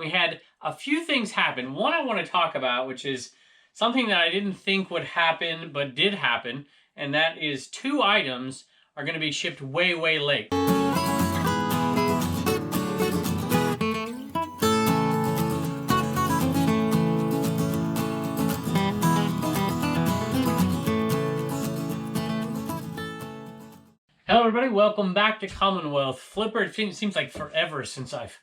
we had a few things happen. One I want to talk about, which is something that I didn't think would happen, but did happen, and that is 2 items are going to be shipped way, way late. Hello everybody, welcome back to Commonwealth Flipper. It seems like forever since I've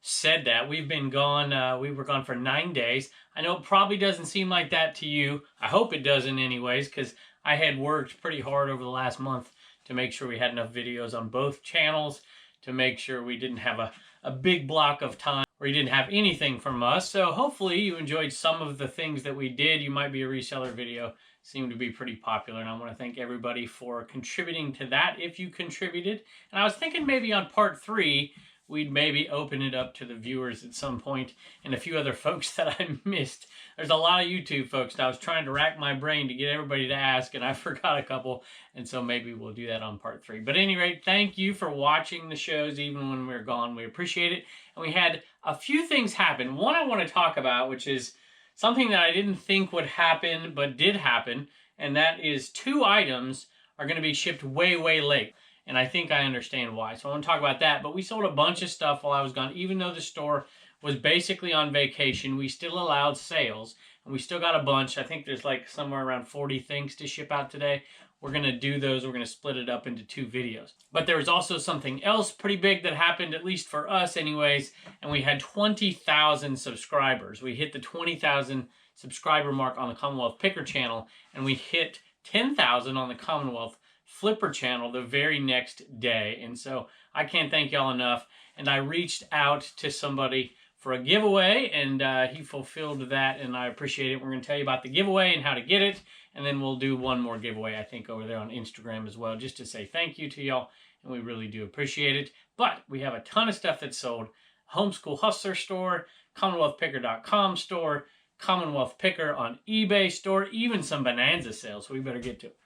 said that. We've been gone, we were gone for 9 days. I know it probably doesn't seem like that to you. I hope it doesn't anyways, because I had worked pretty hard over the last month to make sure we had enough videos on both channels, to make sure we didn't have a big block of time where you didn't have anything from us. So hopefully you enjoyed some of the things that we did. You might be a reseller video. Seemed to be pretty popular, and I want to thank everybody for contributing to that if you contributed. And I was thinking maybe on part 3 we'd maybe open it up to the viewers at some point, and a few other folks that I missed. There's a lot of YouTube folks, and I was trying to rack my brain to get everybody to ask, and I forgot a couple, and so maybe we'll do that on part 3. But at any rate, thank you for watching the shows even when we were gone. We appreciate it. And we had a few things happen. One I want to talk about, which is something that I didn't think would happen, but did happen, and that is 2 items are going to be shipped way, way late. And I think I understand why. So I want to talk about that. But we sold a bunch of stuff while I was gone. Even though the store was basically on vacation, we still allowed sales. And we still got a bunch. I think there's like somewhere around 40 things to ship out today. We're going to do those. We're going to split it up into 2 videos. But there was also something else pretty big that happened, at least for us anyways. And we had 20,000 subscribers. We hit the 20,000 subscriber mark on the Commonwealth Picker channel. And we hit 10,000 on the Commonwealth Flipper channel the very next day. And so I can't thank y'all enough. And I reached out to somebody for a giveaway, and he fulfilled that, and I appreciate it. We're going to tell you about the giveaway and how to get it, and then we'll do one more giveaway, I think, over there on Instagram as well, just to say thank you to y'all, and we really do appreciate it. But we have a ton of stuff that's sold. Homeschool Hustler store, CommonwealthPicker.com store, Commonwealth Picker on eBay store, even some Bonanza sales, so we better get to it.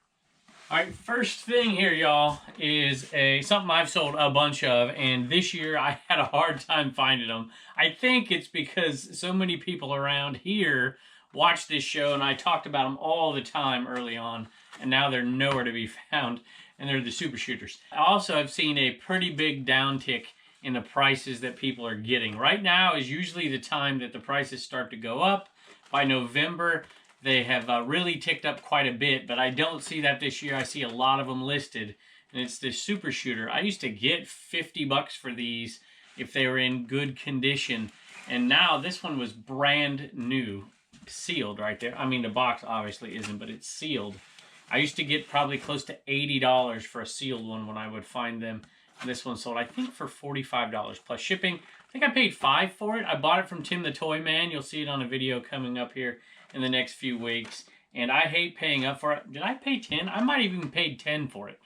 All right, first thing here, y'all, is something I've sold a bunch of, and this year I had a hard time finding them. I think it's because so many people around here watch this show, and I talked about them all the time early on, and now they're nowhere to be found, and they're the super shooters. I also have seen a pretty big downtick in the prices that people are getting. Right now is usually the time that the prices start to go up. By November, they have really ticked up quite a bit, but I don't see that this year. I see a lot of them listed, and it's the super shooter. I used to get 50 bucks for these if they were in good condition, and now this one was brand new, sealed right there. I mean, the box obviously isn't, but it's sealed. I used to get probably close to $80 for a sealed one when I would find them. And this one sold, I think, for $45 plus shipping. I think I paid $5 for it. I bought it from Tim the Toy Man. You'll see it on a video coming up here in the next few weeks, and I hate paying up for it. Did I pay 10? I might even paid 10 for it,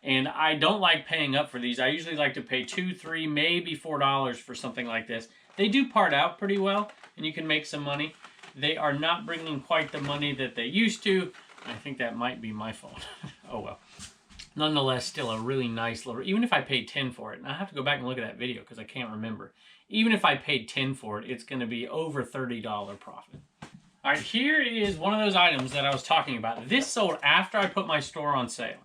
and I don't like paying up for these. I usually like to pay $2, $3, maybe $4 for something like this. They do part out pretty well, and you can make some money. They are not bringing quite the money that they used to. I think that might be my fault. Oh well. Nonetheless, still a really nice little, even if I paid 10 for it, and I have to go back and look at that video because I can't remember. Even if I paid 10 for it, it's going to be over $30 profit. All right, here is one of those items that I was talking about. This sold after I put my store on sale.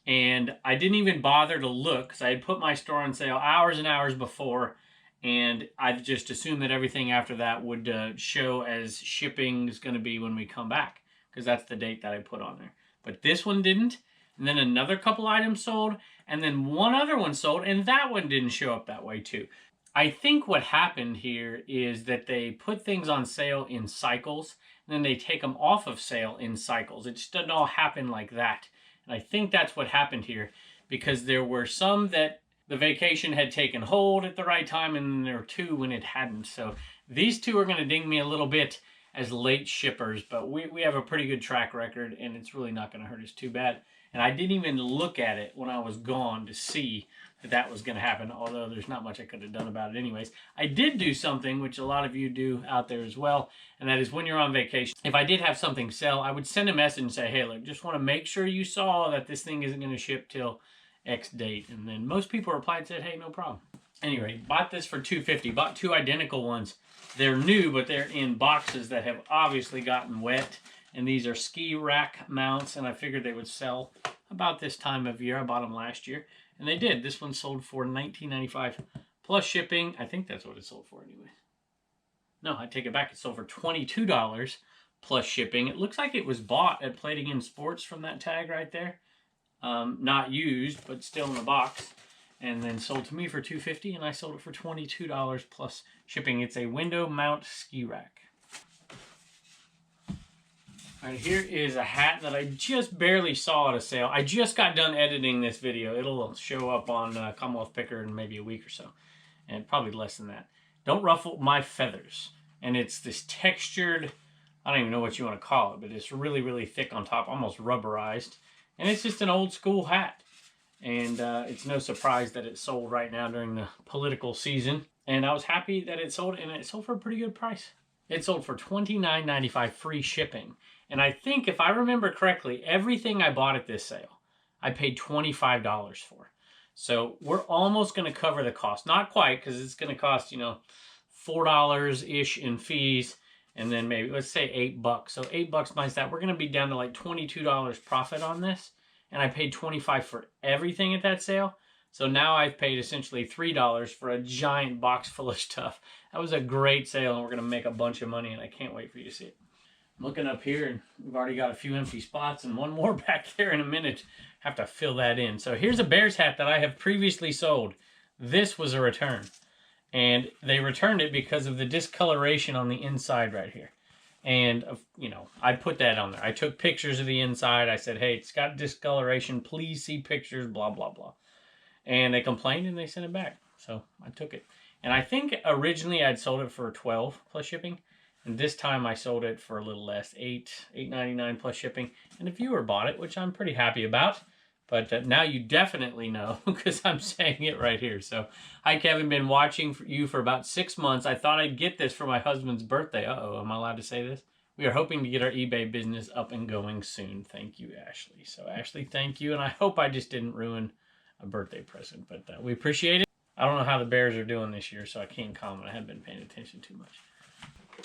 And I didn't even bother to look because I had put my store on sale hours and hours before. And I just assumed that everything after that would show as shipping is going to be when we come back, because that's the date that I put on there. But this one didn't. And then another couple items sold. And then one other one sold. And that one didn't show up that way too. I think what happened here is that they put things on sale in cycles, and then they take them off of sale in cycles. It just doesn't all happen like that. And I think that's what happened here, because there were some that the vacation had taken hold at the right time, and then there were 2 when it hadn't. So these 2 are going to ding me a little bit as late shippers, but we have a pretty good track record, and it's really not going to hurt us too bad. And I didn't even look at it when I was gone to see that was going to happen, although there's not much I could have done about it anyways. I did do something, which a lot of you do out there as well, and that is when you're on vacation, if I did have something sell, I would send a message and say, hey, look, just want to make sure you saw that this thing isn't going to ship till X date. And then most people replied and said, hey, no problem. Anyway, bought this for $2.50. Bought two identical ones. They're new, but they're in boxes that have obviously gotten wet. And these are ski rack mounts, and I figured they would sell about this time of year. I bought them last year, and they did. This one sold for $19.95 plus shipping. I think that's what it sold for anyway. No, I take it back. It sold for $22 plus shipping. It looks like it was bought at Plating in Sports from that tag right there. Not used, but still in the box. And then sold to me for $2.50, and I sold it for $22 plus shipping. It's a window mount ski rack. All right, here is a hat that I just barely saw at a sale. I just got done editing this video. It'll show up on Commonwealth Picker in maybe a week or so, and probably less than that. Don't ruffle my feathers. And it's this textured, I don't even know what you want to call it, but it's really, really thick on top, almost rubberized. And it's just an old school hat. And it's no surprise that it's sold right now during the political season. And I was happy that it sold, and it sold for a pretty good price. It sold for $29.95 free shipping. And I think, if I remember correctly, everything I bought at this sale, I paid $25 for. So we're almost going to cover the cost. Not quite, because it's going to cost, you know, $4-ish in fees. And then maybe, let's say $8. So $8 minus that, we're going to be down to like $22 profit on this. And I paid $25 for everything at that sale. So now I've paid essentially $3 for a giant box full of stuff. That was a great sale, and we're going to make a bunch of money, and I can't wait for you to see it. I'm looking up here, and we've already got a few empty spots, and one more back there in a minute. Have to fill that in. So here's a Bears hat that I have previously sold. This was a return, and they returned it because of the discoloration on the inside right here. And, you know, I put that on there. I took pictures of the inside. I said, hey, it's got discoloration. Please see pictures, blah, blah, blah. And they complained, and they sent it back. So I took it. And I think originally I'd sold it for $12 plus shipping. And this time I sold it for a little less, $8.99 plus shipping. And a viewer bought it, which I'm pretty happy about. But now you definitely know, because I'm saying it right here. So, hi, Kevin. Been watching you for about 6 months. I thought I'd get this for my husband's birthday. Uh-oh, am I allowed to say this? We are hoping to get our eBay business up and going soon. Thank you, Ashley. So, Ashley, thank you. And I hope I just didn't ruin a birthday present. But we appreciate it. I don't know how the Bears are doing this year, so I can't comment. I haven't been paying attention too much.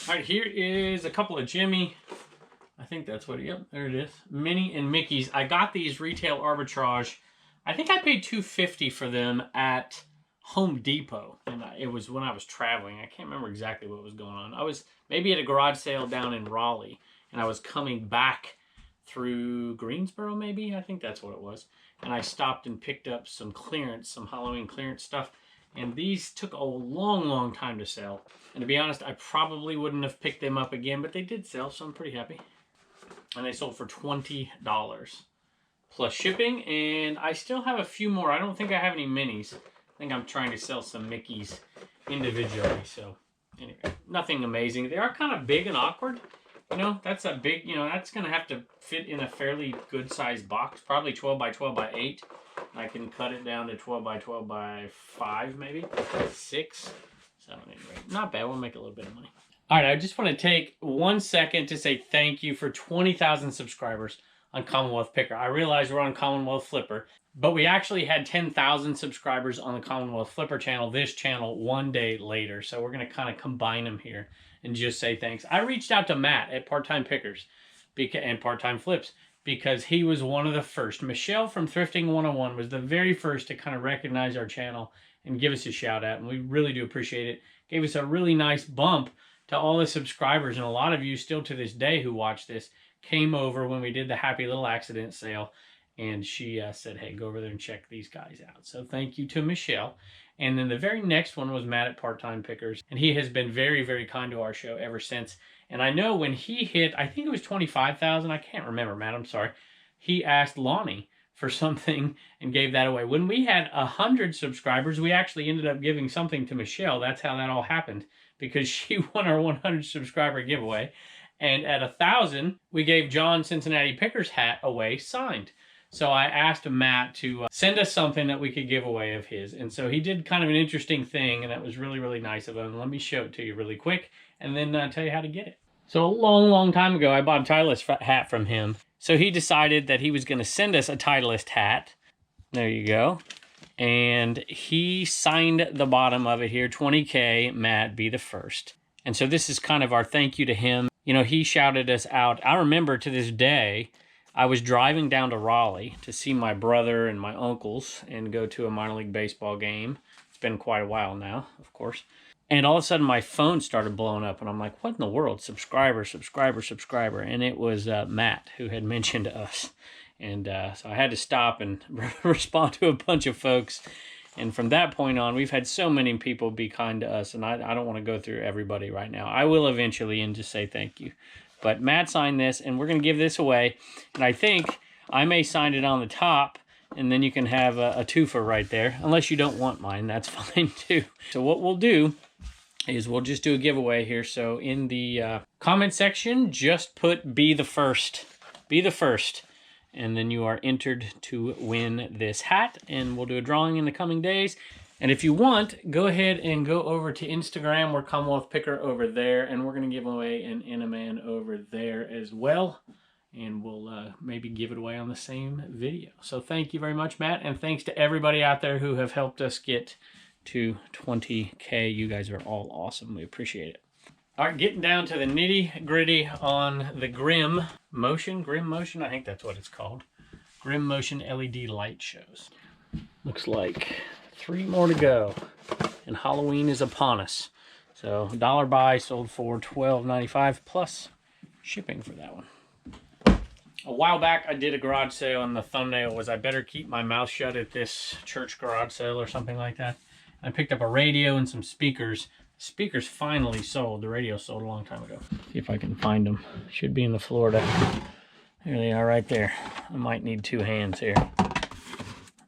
All right, here is a couple of Jimmy. I think that's what, yep, there it is. Minnie and Mickey's. I got these retail arbitrage. I think I paid $2.50 for them at Home Depot. And it was when I was traveling. I can't remember exactly what was going on. I was maybe at a garage sale down in Raleigh. And I was coming back through Greensboro, maybe? I think that's what it was. And I stopped and picked up some clearance, some Halloween clearance stuff. And these took a long, long time to sell. And to be honest, I probably wouldn't have picked them up again, but they did sell, so I'm pretty happy. And they sold for $20 plus shipping. And I still have a few more. I don't think I have any minis. I think I'm trying to sell some Mickeys individually. So anyway, nothing amazing. They are kind of big and awkward. You know, that's a big, you know, that's going to have to fit in a fairly good sized box. Probably 12 by 12 by 8. I can cut it down to 12 by 12 by 5 maybe. 6. So anyway, not bad. We'll make a little bit of money. All right, I just want to take 1 second to say thank you for 20,000 subscribers on Commonwealth Picker. I realize we're on Commonwealth Flipper, but we actually had 10,000 subscribers on the Commonwealth Flipper channel, this channel, 1 day later. So we're going to kind of combine them here and just say thanks. I reached out to Matt at Part-Time Pickers and Part-Time Flips because he was one of the first. Michelle from Thrifting 101 was the very first to kind of recognize our channel and give us a shout out, and we really do appreciate it. Gave us a really nice bump to all the subscribers, and a lot of you still to this day who watch this came over when we did the Happy Little Accident sale, and she said, hey, go over there and check these guys out. So thank you to Michelle. And then the very next one was Matt at Part-Time Pickers, and he has been very, very kind to our show ever since. And I know when he hit, I think it was 25,000, I can't remember, Matt, I'm sorry, he asked Lonnie for something and gave that away. When we had 100 subscribers, we actually ended up giving something to Michelle. That's how that all happened, because she won our 100 subscriber giveaway. And at 1,000, we gave John Cincinnati Picker's hat away signed. So I asked Matt to send us something that we could give away of his. And so he did kind of an interesting thing, and that was really, really nice of him. Let me show it to you really quick and then tell you how to get it. So a long, long time ago, I bought a Titleist hat from him. So he decided that he was going to send us a Titleist hat. There you go. and he signed the bottom of it here, 20K, Matt, be the first. And so this is kind of our thank you to him. You know, he shouted us out. I remember to this day, I was driving down to Raleigh to see my brother and my uncles and go to a minor league baseball game. It's been quite a while now, of course. And all of a sudden my phone started blowing up and I'm like, what in the world? Subscriber. And it was Matt who had mentioned us. And so I had to stop and respond to a bunch of folks. And from that point on, we've had so many people be kind to us. And I don't want to go through everybody right now. I will eventually and just say thank you. But Matt signed this and we're going to give this away. And I think I may sign it on the top. And then you can have a twofer right there. Unless you don't want mine, that's fine too. So what we'll do is we'll just do a giveaway here. So in the comment section, just put be the first. Be the first. And then you are entered to win this hat. And we'll do a drawing in the coming days. And if you want, go ahead and go over to Instagram. We're Commonwealth Picker over there. And we're going to give away an Enaman over there as well. And we'll maybe give it away on the same video. So thank you very much, Matt. And thanks to everybody out there who have helped us get to 20K. You guys are all awesome. We appreciate it. All right, getting down to the nitty gritty on the Grim Motion, I think that's what it's called. Grim Motion LED light shows. Looks like 3 more to go, and Halloween is upon us. So $1 buy, sold for $12.95 plus shipping for that one. A while back, I did a garage sale, and the thumbnail was I better keep my mouth shut at this church garage sale or something like that. I picked up a radio and some speakers. Speakers finally sold. The radio sold a long time ago. See if I can find them. Should be in the Florida. There they are right there. I might need 2 hands here.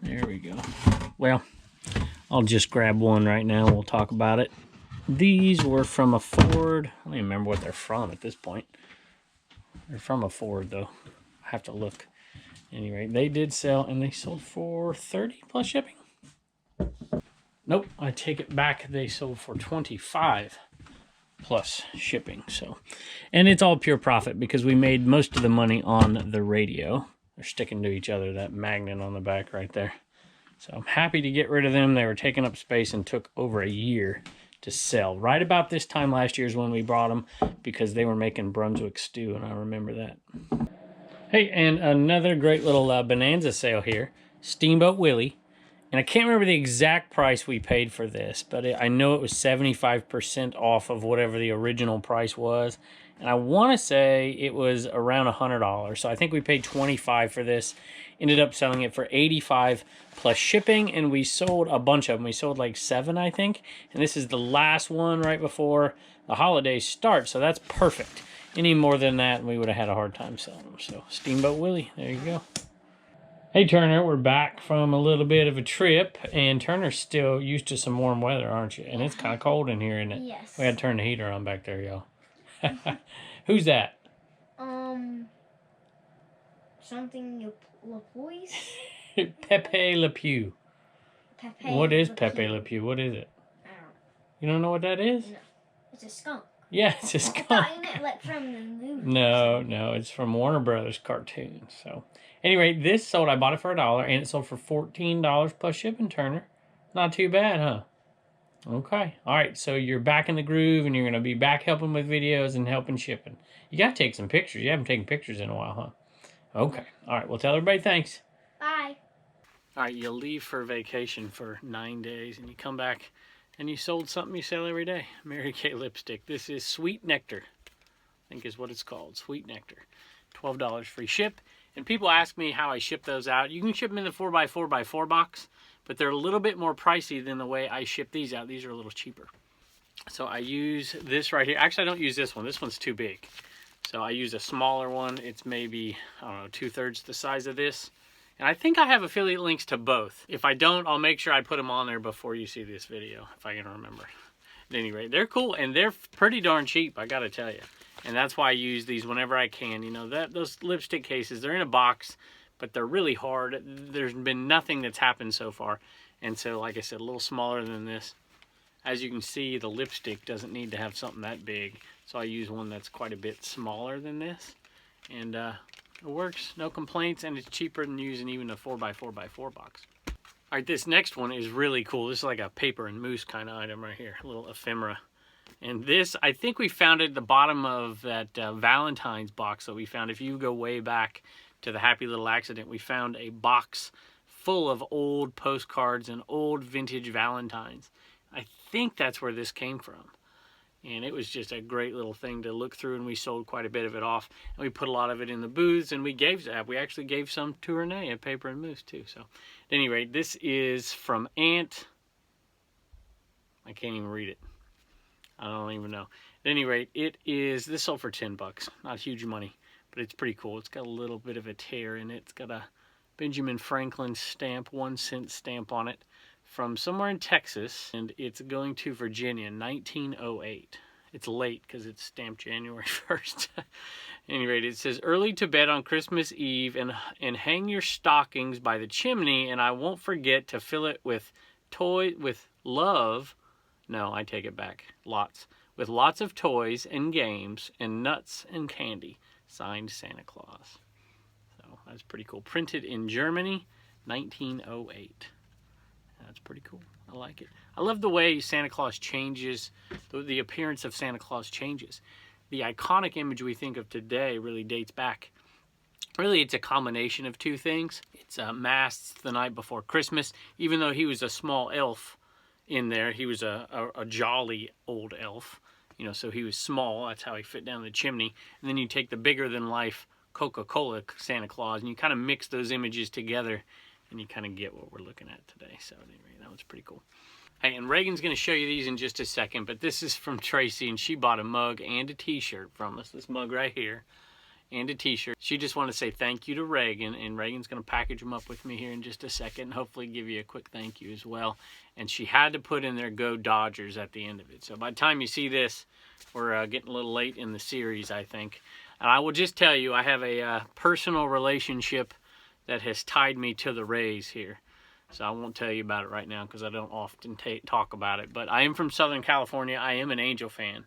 There we go. Well, I'll just grab one right now. We'll talk about it. These were from a Ford. I don't even remember what they're from at this point. They're from a Ford, though. I have to look. Anyway, they did sell, and they sold for $30 plus shipping. Nope, I take it back. They sold for $25 plus shipping. So, and it's all pure profit because we made most of the money on the radio. They're sticking to each other, that magnet on the back right there. So I'm happy to get rid of them. They were taking up space and took over a year to sell. Right about this time last year is when we brought them because they were making Brunswick stew, and I remember that. Hey, and another great little Bonanza sale here. Steamboat Willie. And I can't remember the exact price we paid for this, but I know it was 75% off of whatever the original price was. And I want to say it was around $100. So I think we paid $25 for this. Ended up selling it for $85 plus shipping, and we sold a bunch of them. We sold like 7, I think. And this is the last one right before the holidays start, so that's perfect. Any more than that, we would have had a hard time selling them. So Steamboat Willie, there you go. Hey Turner, we're back from a little bit of a trip, and Turner's still used to some warm weather, aren't you? And it's kind of cold in here, isn't it? Yes. We had to turn the heater on back there, y'all. Who's that? Something LaPoise? Pepe Le Pew. Pepe What is Le Pepe Pew. Le Pew? What is it? I don't know. You don't know what that is? No. It's a skunk. Yeah, it's a I skunk. thought you meant like from the movie. No, it's from Warner Brothers cartoons. So, anyway, this sold. I bought it for $1, and it sold for $14 plus shipping. Turner, not too bad, huh? Okay, all right. So you're back in the groove, and you're gonna be back helping with videos and helping shipping. You gotta take some pictures. You haven't taken pictures in a while, huh? Okay, all right. Well, tell everybody thanks. Bye. All right, you leave for vacation for 9 days, and you come back. And you sold something you sell every day. Mary Kay lipstick. This is Sweet Nectar, I think is what it's called. Sweet Nectar. $12 free ship. And people ask me how I ship those out. You can ship them in the 4x4x4 box, but they're a little bit more pricey than the way I ship these out. These are a little cheaper. So I use this right here. Actually, I don't use this one. This one's too big. So I use a smaller one. It's maybe, I don't know, 2/3 the size of this. And I think I have affiliate links to both. If I don't, I'll make sure I put them on there before you see this video, if I can remember. At any rate, they're cool, and they're pretty darn cheap, I gotta tell you. And that's why I use these whenever I can. You know, those lipstick cases, they're in a box, but they're really hard. There's been nothing that's happened so far. And so, like I said, a little smaller than this. As you can see, the lipstick doesn't need to have something that big. So I use one that's quite a bit smaller than this. And it works, no complaints, and it's cheaper than using even a 4x4x4 box. All right, this next one is really cool. This is like a paper and mousse kind of item right here, a little ephemera. And this, I think we found it at the bottom of that Valentine's box that we found. If you go way back to the Happy Little Accident, we found a box full of old postcards and old vintage Valentines. I think that's where this came from. And it was just a great little thing to look through, and we sold quite a bit of it off. And we put a lot of it in the booths, and we actually gave some to Renee at Paper and Mousse too. So at any rate, this is from Aunt. I can't even read it. I don't even know. At any rate, this sold for $10. Not huge money, but it's pretty cool. It's got a little bit of a tear in it. It's got a Benjamin Franklin stamp, 1-cent stamp on it, from somewhere in Texas, and it's going to Virginia, 1908. It's late because it's stamped January 1st. At any rate, it says, early to bed on Christmas Eve and hang your stockings by the chimney, and I won't forget to fill it with love. No, I take it back. With lots of toys and games and nuts and candy. Signed, Santa Claus. So that's pretty cool. Printed in Germany, 1908. That's pretty cool. I like it. I love the way Santa Claus changes, the appearance of Santa Claus changes. The iconic image we think of today really dates back. Really, it's a combination of two things. It's masked the night before Christmas. Even though he was a small elf in there, he was a jolly old elf. You know, so he was small. That's how he fit down the chimney. And then you take the bigger-than-life Coca-Cola Santa Claus, and you kind of mix those images together, and you kind of get what we're looking at today. So anyway, that was pretty cool. Hey, and Reagan's going to show you these in just a second, but this is from Tracy, and she bought a mug and a t-shirt from us. This mug right here, and a t-shirt. She just wanted to say thank you to Reagan, and Reagan's going to package them up with me here in just a second, and hopefully give you a quick thank you as well. And she had to put in there Go Dodgers at the end of it. So by the time you see this, we're getting a little late in the series, I think. And I will just tell you, I have a personal relationship that has tied me to the Rays here. So I won't tell you about it right now because I don't often talk about it. But I am from Southern California. I am an Angel fan.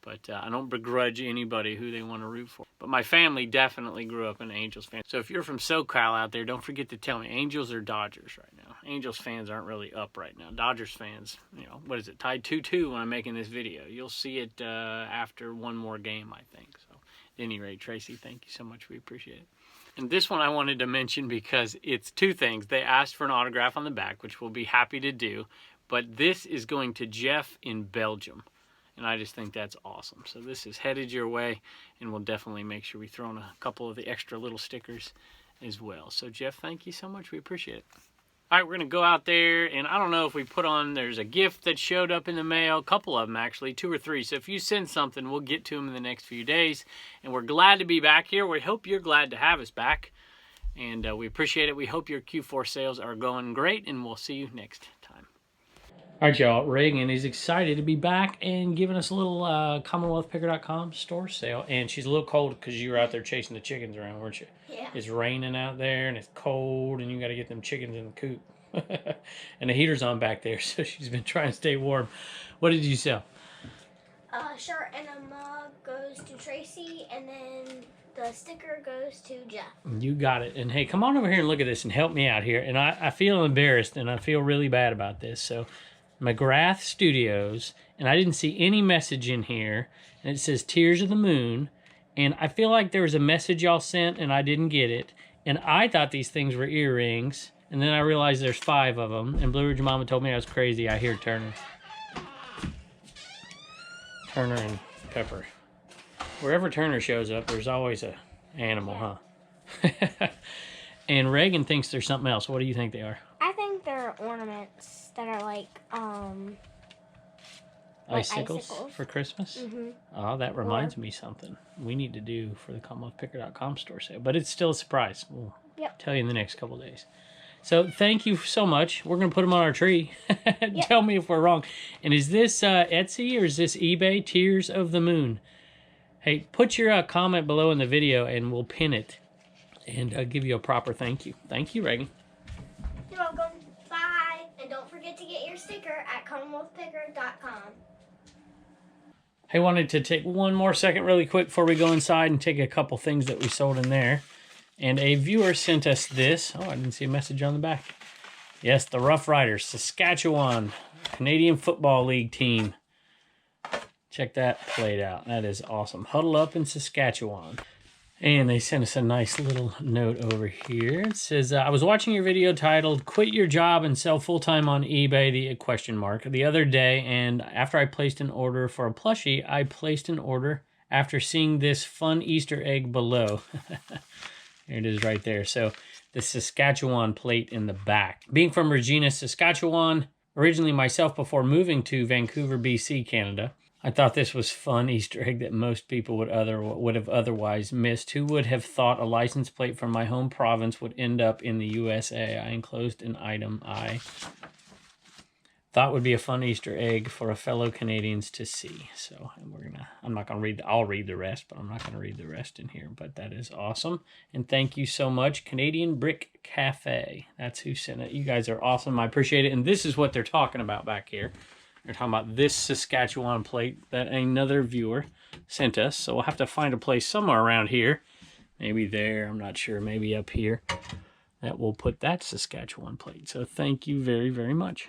But I don't begrudge anybody who they want to root for. But my family definitely grew up an Angels fan. So if you're from SoCal out there, don't forget to tell me, Angels or Dodgers right now. Angels fans aren't really up right now. Dodgers fans, you know, what is it? Tied 2-2 when I'm making this video. You'll see it after one more game, I think. So at any rate, Tracy, thank you so much. We appreciate it. And this one I wanted to mention because it's two things. They asked for an autograph on the back, which we'll be happy to do. But this is going to Jeff in Belgium. And I just think that's awesome. So this is headed your way, and we'll definitely make sure we throw in a couple of the extra little stickers as well. So Jeff, thank you so much. We appreciate it. All right, we're going to go out there, and I don't know if we put on, there's a gift that showed up in the mail, a couple of them actually, 2 or 3. So if you send something, we'll get to them in the next few days. And we're glad to be back here. We hope you're glad to have us back. And we appreciate it. We hope your Q4 sales are going great, and we'll see you next time. All right, y'all. Reagan is excited to be back and giving us a little CommonwealthPicker.com store sale. And she's a little cold because you were out there chasing the chickens around, weren't you? Yeah. It's raining out there and it's cold and you got to get them chickens in the coop. And the heater's on back there, so she's been trying to stay warm. What did you sell? A shirt and a mug goes to Tracy, and then the sticker goes to Jeff. You got it. And hey, come on over here and look at this and help me out here. And I feel embarrassed and I feel really bad about this. So McGrath Studios, and I didn't see any message in here, and it says Tears of the Moon, and I feel like there was a message y'all sent and I didn't get it, and I thought these things were earrings, and then I realized there's 5 of them, and Blue Ridge Mama told me I was crazy. I hear Turner and Pepper. Wherever Turner shows up, there's always a animal, huh? And Reagan thinks there's something else. What do you think they are? I think they're ornaments that are like Icicles for Christmas? Mm-hmm. Oh, that reminds me something we need to do for the CommonwealthPicker.com store sale. But it's still a surprise. We'll tell you in the next couple of days. So thank you so much. We're going to put them on our tree. Tell me if we're wrong. And is this Etsy or is this eBay? Tears of the Moon. Hey, put your comment below in the video and we'll pin it and give you a proper thank you. Thank you, Reagan. You're welcome. Bye. And don't forget to get your sticker at CommonwealthPicker.com. I wanted to take one more second really quick before we go inside and take a couple things that we sold in there. And a viewer sent us this. Oh, I didn't see a message on the back. Yes, the Rough Riders, Saskatchewan, Canadian Football League team. Check that plate out. That is awesome. Huddle up in Saskatchewan. And they sent us a nice little note over here. It says, I was watching your video titled, Quit Your Job and Sell Full-Time on eBay, the other day, and after I placed an order for a plushie, I placed an order after seeing this fun Easter egg below. Here it is right there. So the Saskatchewan plate in the back. Being from Regina, Saskatchewan, originally myself before moving to Vancouver, BC, Canada, I thought this was fun Easter egg that most people would have otherwise missed. Who would have thought a license plate from my home province would end up in the USA? I enclosed an item I thought would be a fun Easter egg for a fellow Canadians to see. So I'm not gonna read. I'll read the rest, but I'm not gonna read the rest in here. But that is awesome, and thank you so much, Canadian Brick Cafe. That's who sent it. You guys are awesome. I appreciate it. And this is what they're talking about back here. They're talking about this Saskatchewan plate that another viewer sent us. So we'll have to find a place somewhere around here. Maybe there, I'm not sure, maybe up here, that we'll put that Saskatchewan plate. So thank you very, very much.